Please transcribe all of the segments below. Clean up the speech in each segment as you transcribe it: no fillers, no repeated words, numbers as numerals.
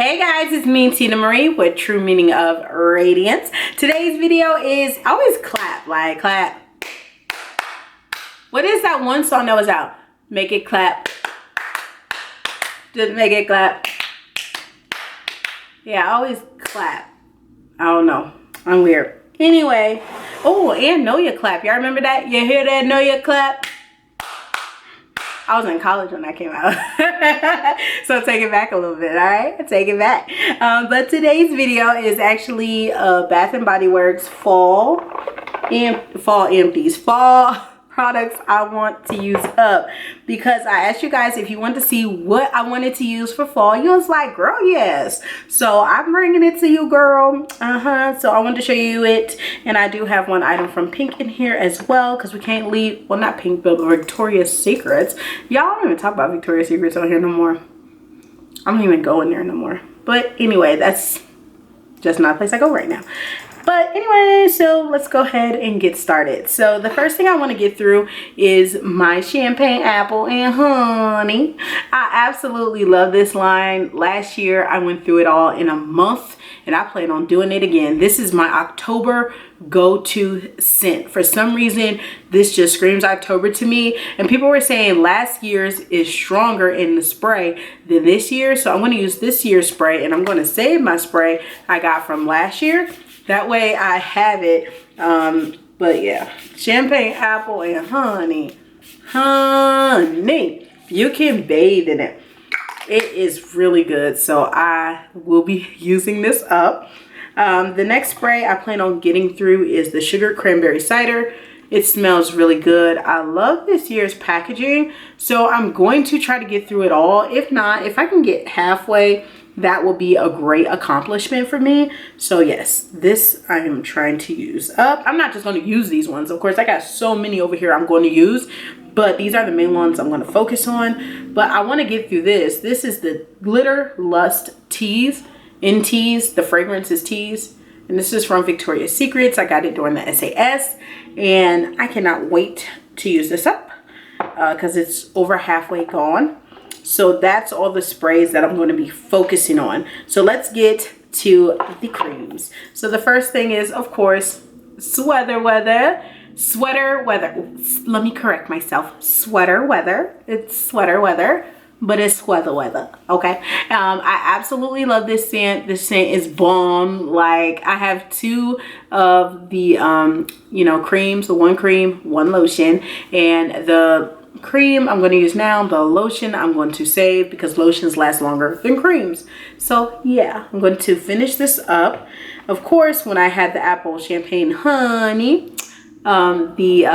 Hey guys, it's me, Tina Marie, with True Meaning of Radiance. Today's video is, I always clap, like clap. What is that one song that was out? Make it clap. Just make it clap. Yeah, I always clap. I don't know. I'm weird. Anyway. Oh, and Know Ya Clap. Y'all remember that? You hear that? Know Ya Clap? I was in college when that came out. So take it back a little bit, all right? Take it back. But today's video is actually Bath & Body Works fall empties. Fall products I want to use up, because I asked you guys if you want to see what I wanted to use for fall. You was like, girl, yes. So I'm bringing it to you, girl. So I wanted to show you it, and I do have one item from Pink in here as well, because we can't leave, well, not Pink, but Victoria's Secrets. Y'all don't even talk about Victoria's Secrets on here no more. I don't even go in there no more. But anyway, that's just not a place I go right now. But anyway, so let's go ahead and get started. So the first thing I want to get through is my Champagne Apple and Honey. I absolutely love this line. Last year I went through it all in a month, and I plan on doing it again. This is my October go-to scent. For some reason, this just screams October to me. And people were saying last year's is stronger in the spray than this year. So I'm going to use this year's spray, and I'm going to save my spray I got from last year. That way I have it. But yeah, Champagne Apple and Honey. Honey, you can bathe in it. It is really good. So I will be using this up. The next spray I plan on getting through is the Sugar Cranberry Cider. It smells really good. I love this year's packaging. So I'm going to try to get through it all. If not, if I can get halfway, that will be a great accomplishment for me. So yes, this I am trying to use up. I'm not just going to use these ones. Of course, I got so many over here I'm going to use, but these are the main ones I'm going to focus on. But I want to get through this. This is the Glitter Lust Tease. In Tease, the fragrance is Tease. And this is from Victoria's Secrets. I got it during the SAS. And I cannot wait to use this up because it's over halfway gone. So that's all the sprays that I'm going to be focusing on. So let's get to the creams. So the first thing is, of course, sweater weather. Let me correct myself. Sweater weather. It's sweater weather, but it's weather, okay? I absolutely love this scent. This scent is bomb. Like, I have two of the, creams. The one cream, one lotion. And the cream I'm going to use now. The lotion I'm going to save, because lotions last longer than creams. So yeah, I'm going to finish this up. Of course, when I had the Apple Champagne Honey, the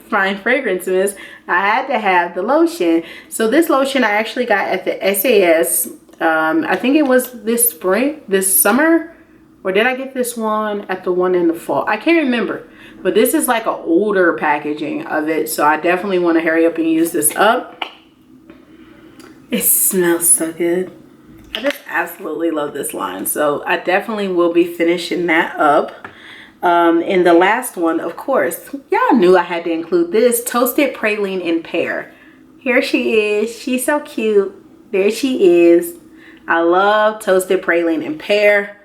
fine fragrances, I had to have the lotion. So this lotion I actually got at the SAS. I think it was this summer, or did I get this one at the one in the fall? I can't remember. But this is like an older packaging of it. So I definitely want to hurry up and use this up. It smells so good. I just absolutely love this line. So I definitely will be finishing that up. And the last one, of course, y'all knew I had to include this. Toasted Praline and Pear. Here she is. She's so cute. There she is. I love Toasted Praline and Pear.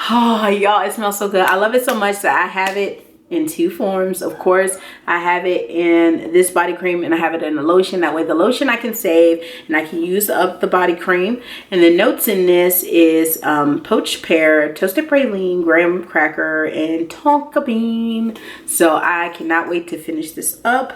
Oh, y'all, it smells so good. I love it so much that I have it in two forms. Of course, I have it in this body cream, and I have it in the lotion. That way the lotion I can save, and I can use up the body cream. And the notes in this is poached pear, toasted praline, graham cracker, and tonka bean. So I cannot wait to finish this up.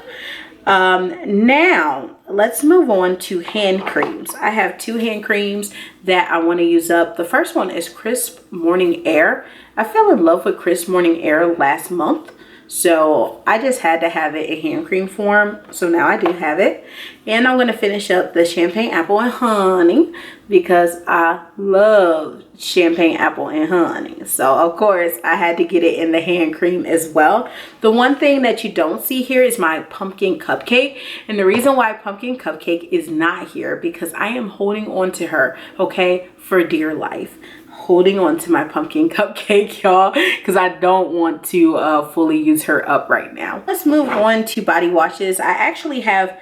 Now let's move on to hand creams. I have two hand creams that I want to use up. The first one is Crisp Morning Air. I fell in love with Crisp Morning Air last month, so I just had to have it in hand cream form. So now I do have it. And I'm going to finish up the Champagne Apple and Honey, because I love Champagne Apple and Honey. So of course I had to get it in the hand cream as well. The one thing that you don't see here is my pumpkin cupcake. And the reason why pumpkin cupcake is not here, because I am holding on to her, okay, for dear life. Holding on to my pumpkin cupcake, y'all, because I don't want to fully use her up right now. Let's move on to body washes. I actually have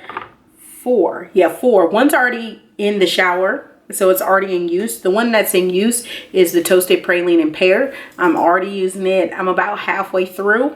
four. Yeah, four. One's already in the shower. so it's already in use. The one that's in use is the Toasted Praline and Pear. I'm already using it. I'm about halfway through.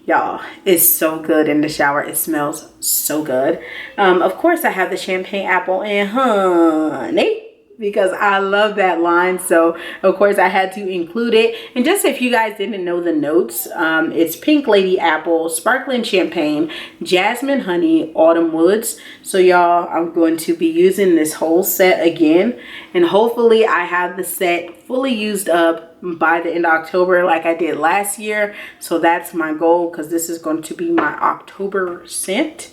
Y'all, it's so good in the shower. It smells so good. Of course, I have the Champagne Apple and Honey, because I love that line. So of course I had to include it. And just if you guys didn't know the notes, it's Pink Lady Apple, Sparkling Champagne, Jasmine Honey, Autumn Woods. So y'all, I'm going to be using this whole set again, and hopefully I have the set fully used up by the end of October like I did last year. So that's my goal, because this is going to be my October scent.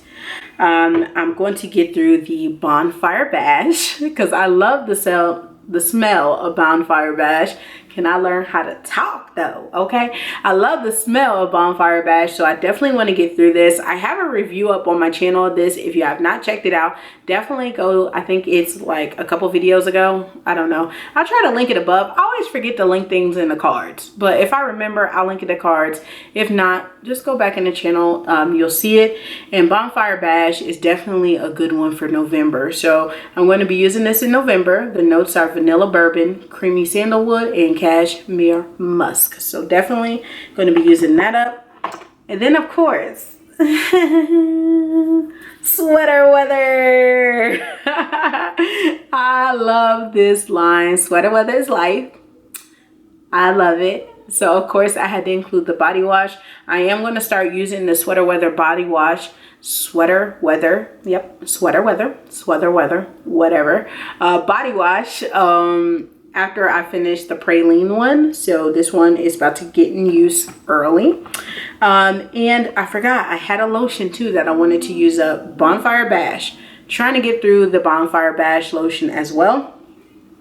I'm going to get through the Bonfire Bash because I love the smell of Bonfire Bash. Can I learn how to talk though? Okay, I love the smell of Bonfire Bash, so I definitely want to get through this. I have a review up on my channel of this. If you have not checked it out, definitely go. I think it's like a couple videos ago. I don't know. I'll try to link it above. I always forget to link things in the cards, but if I remember, I'll link it in the cards. If not, just go back in the channel. You'll see it. And Bonfire Bash is definitely a good one for November. So I'm going to be using this in November. The notes are vanilla bourbon, creamy sandalwood, and cashmere musk. So definitely going to be using that up. And then of course, sweater weather. I love this line. Sweater weather is life. I love it. So of course I had to include the body wash. I am going to start using the Sweater Weather body wash. Sweater weather, yep, sweater weather, whatever. Body wash after I finish the praline one. So this one is about to get in use early. And I forgot, I had a lotion too that I wanted to use up. Bonfire Bash. Trying to get through the Bonfire Bash lotion as well.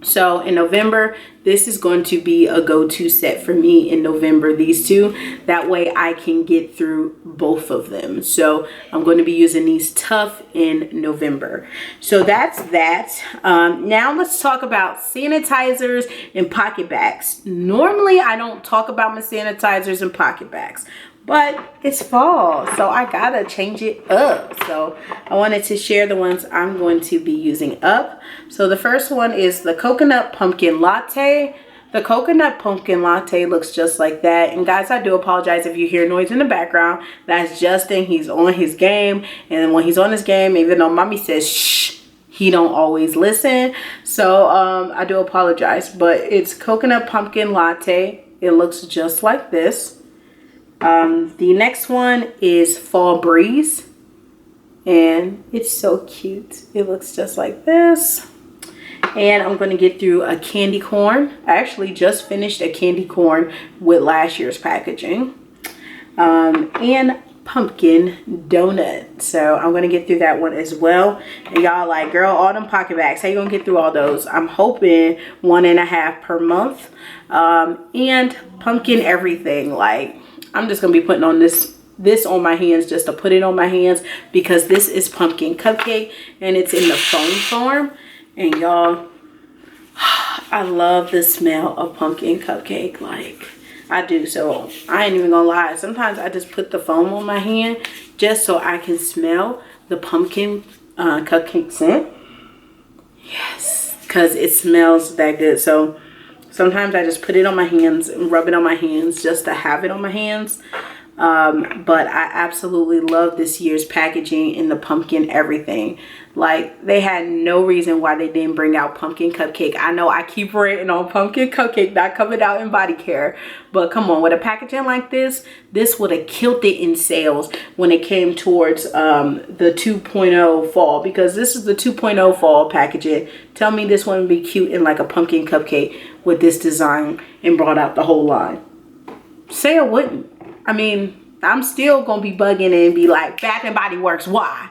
So in November, this is going to be a go-to set for me in November, these two. That way I can get through both of them. So I'm going to be using these tough in November. So that's that. Now let's talk about sanitizers and pocketbacs. Normally I don't talk about my sanitizers and pocketbacs, but it's fall, so I gotta change it up. So I wanted to share the ones I'm going to be using up. So the first one is the Coconut Pumpkin Latte. The Coconut Pumpkin Latte looks just like that. And guys, I do apologize if you hear noise in the background. That's Justin. He's on his game. And when he's on his game, even though mommy says shh, he don't always listen. So I do apologize. But it's Coconut Pumpkin Latte. It looks just like this. The next one is Fall Breeze, and it's so cute. It looks just like this. And I'm going to get through a candy corn. I actually just finished a candy corn with last year's packaging. And pumpkin donut. So I'm going to get through that one as well. And y'all like, girl, all them pocketbacs, how you going to get through all those? I'm hoping 1.5 per month. And pumpkin everything, like, I'm just going to be putting on this on my hands just to put it on my hands, because this is pumpkin cupcake and it's in the foam form. And y'all, I love the smell of pumpkin cupcake. Like, I do. So I ain't even gonna lie. Sometimes I just put the foam on my hand just so I can smell the pumpkin cupcake scent. Yes, because it smells that good. So sometimes I just put it on my hands and rub it on my hands just to have it on my hands. But I absolutely love this year's packaging in the pumpkin everything. Like, they had no reason why they didn't bring out pumpkin cupcake. I know I keep writing on pumpkin cupcake not coming out in body care, but come on, with a packaging like this would have killed it in sales when it came towards the 2.0 fall, because this is the 2.0 fall packaging. Tell me this wouldn't be cute in like a pumpkin cupcake with this design and brought out the whole line. Say it wouldn't. I mean, I'm still gonna be bugging and be like, Bath and Body Works, why?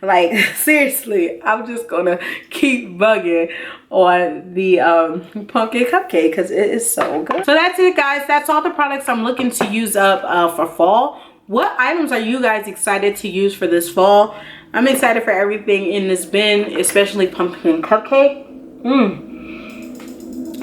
Like, seriously, I'm just gonna keep bugging on the pumpkin cupcake because it is so good. So that's it, guys. That's all the products I'm looking to use up for fall. What items are you guys excited to use for this fall? I'm excited for everything in this bin, especially pumpkin cupcake.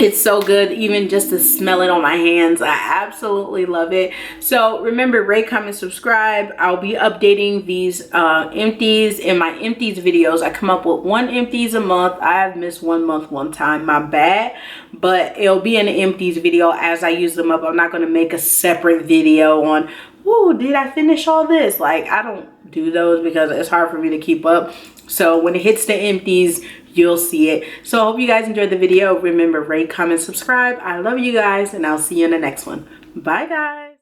It's so good, even just to smell it on my hands. I absolutely love it. So remember, rate, comment, subscribe. I'll be updating these empties in my empties videos. I come up with 1 empties a month. I have missed 1 month one time, my bad, but it'll be an empties video as I use them up. I'm not going to make a separate video on, ooh, did I finish all this? Like, I don't do those because it's hard for me to keep up. So when it hits the empties, you'll see it. So I hope you guys enjoyed the video. Remember, rate, comment, subscribe. I love you guys, and I'll see you in the next one. Bye, guys.